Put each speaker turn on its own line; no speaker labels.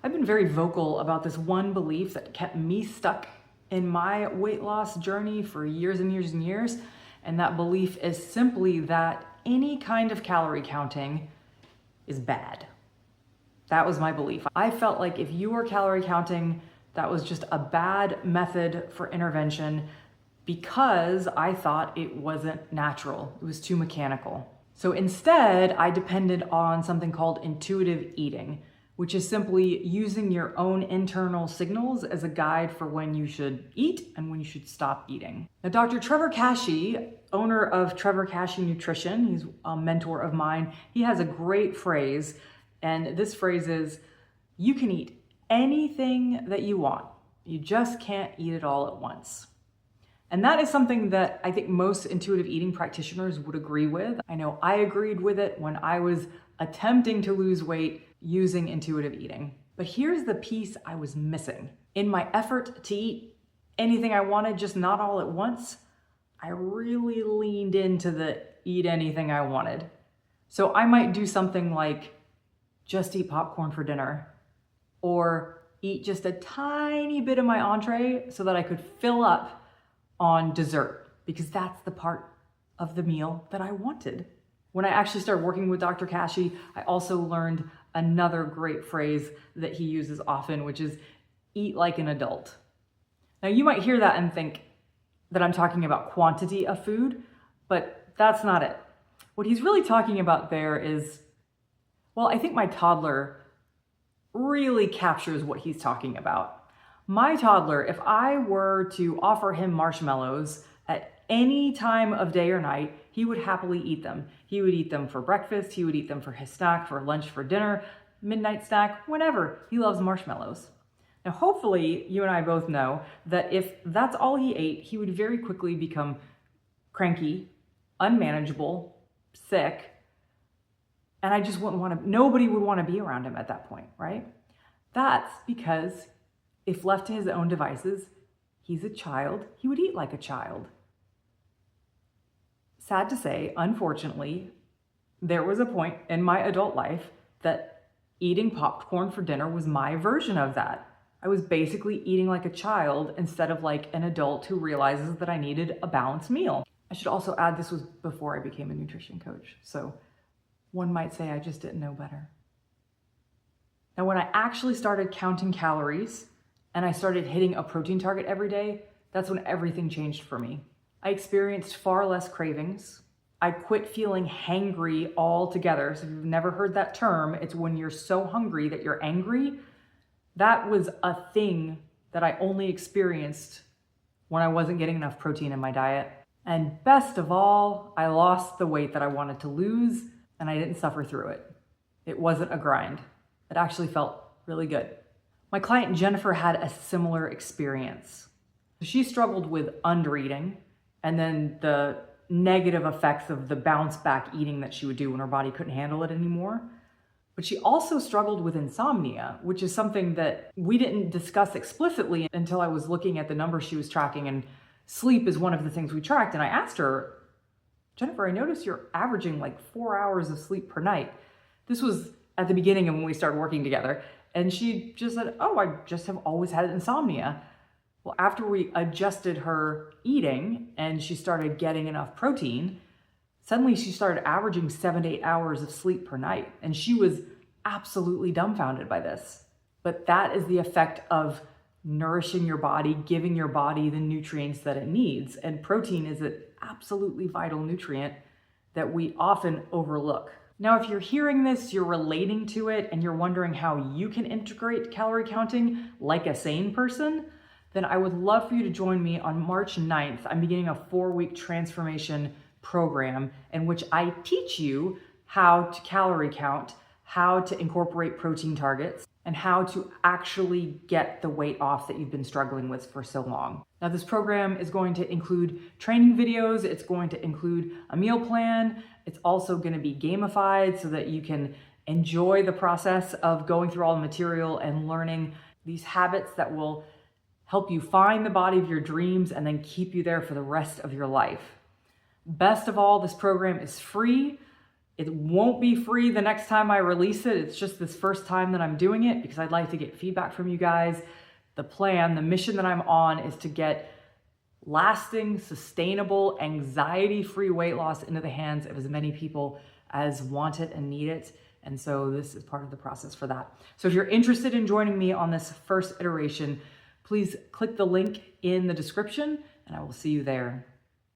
I've been very vocal about this one belief that kept me stuck in my weight loss journey for years and years and years. And that belief is simply that any kind of calorie counting is bad. That was my belief. I felt like if you were calorie counting, that was just a bad method for intervention because I thought it wasn't natural. It was too mechanical. So instead, I depended on something called intuitive eating, which is simply using your own internal signals as a guide for when you should eat and when you should stop eating. Now, Dr. Trevor Kashey, owner of Trevor Kashey Nutrition, he's a mentor of mine, he has a great phrase, and this phrase is, you can eat anything that you want. You just can't eat it all at once. And that is something that I think most intuitive eating practitioners would agree with. I know I agreed with it when I was attempting to lose weight using intuitive eating. But here's the piece I was missing. In my effort to eat anything I wanted, just not all at once, I really leaned into the eat anything I wanted. So I might do something like just eat popcorn for dinner, or eat just a tiny bit of my entree so that I could fill up on dessert, because that's the part of the meal that I wanted. When I actually started working with Dr. Kashey, I also learned another great phrase that he uses often, which is eat like an adult. Now you might hear that and think that I'm talking about quantity of food, but that's not it. What he's really talking about there is, well, I think my toddler really captures what he's talking about. My toddler, if I were to offer him marshmallows at any time of day or night, he would happily eat them. He would eat them for breakfast, he would eat them for his snack, for lunch, for dinner, midnight snack, whenever. He loves marshmallows. Now, hopefully, you and I both know that if that's all he ate, he would very quickly become cranky, unmanageable, sick, and I just wouldn't want to, nobody would want to be around him at that point, right? That's because if left to his own devices, he's a child, he would eat like a child. Sad to say, unfortunately, there was a point in my adult life that eating popcorn for dinner was my version of that. I was basically eating like a child instead of like an adult who realizes that I needed a balanced meal. I should also add, this was before I became a nutrition coach, so one might say I just didn't know better. Now, when I actually started counting calories and I started hitting a protein target every day, that's when everything changed for me. I experienced far less cravings. I quit feeling hangry altogether. So if you've never heard that term, it's when you're so hungry that you're angry. That was a thing that I only experienced when I wasn't getting enough protein in my diet. And best of all, I lost the weight that I wanted to lose, and I didn't suffer through it. It wasn't a grind. It actually felt really good. My client Jennifer had a similar experience. She struggled with undereating and then the negative effects of the bounce back eating that she would do when her body couldn't handle it anymore. But she also struggled with insomnia, which is something that we didn't discuss explicitly until I was looking at the numbers she was tracking, and sleep is one of the things we tracked. And I asked her, Jennifer, I noticed you're averaging like 4 hours of sleep per night. This was at the beginning of when we started working together. And she just said, oh, I just have always had insomnia. Well, after we adjusted her eating and she started getting enough protein, suddenly she started averaging 7 to 8 hours of sleep per night. And she was absolutely dumbfounded by this. But that is the effect of nourishing your body, giving your body the nutrients that it needs. And protein is an absolutely vital nutrient that we often overlook. Now, if you're hearing this, you're relating to it, and you're wondering how you can integrate calorie counting like a sane person, then I would love for you to join me on March 9th. I'm beginning a 4-week transformation program in which I teach you how to calorie count, how to incorporate protein targets, and how to actually get the weight off that you've been struggling with for so long. Now, this program is going to include training videos, it's going to include a meal plan, it's also going to be gamified so that you can enjoy the process of going through all the material and learning these habits that will help you find the body of your dreams and then keep you there for the rest of your life. Best of all, this program is free. It won't be free the next time I release it. It's just this first time that I'm doing it because I'd like to get feedback from you guys. The plan, the mission that I'm on is to get lasting, sustainable, anxiety-free weight loss into the hands of as many people as want it and need it. And so this is part of the process for that. So if you're interested in joining me on this first iteration, please click the link in the description and I will see you there.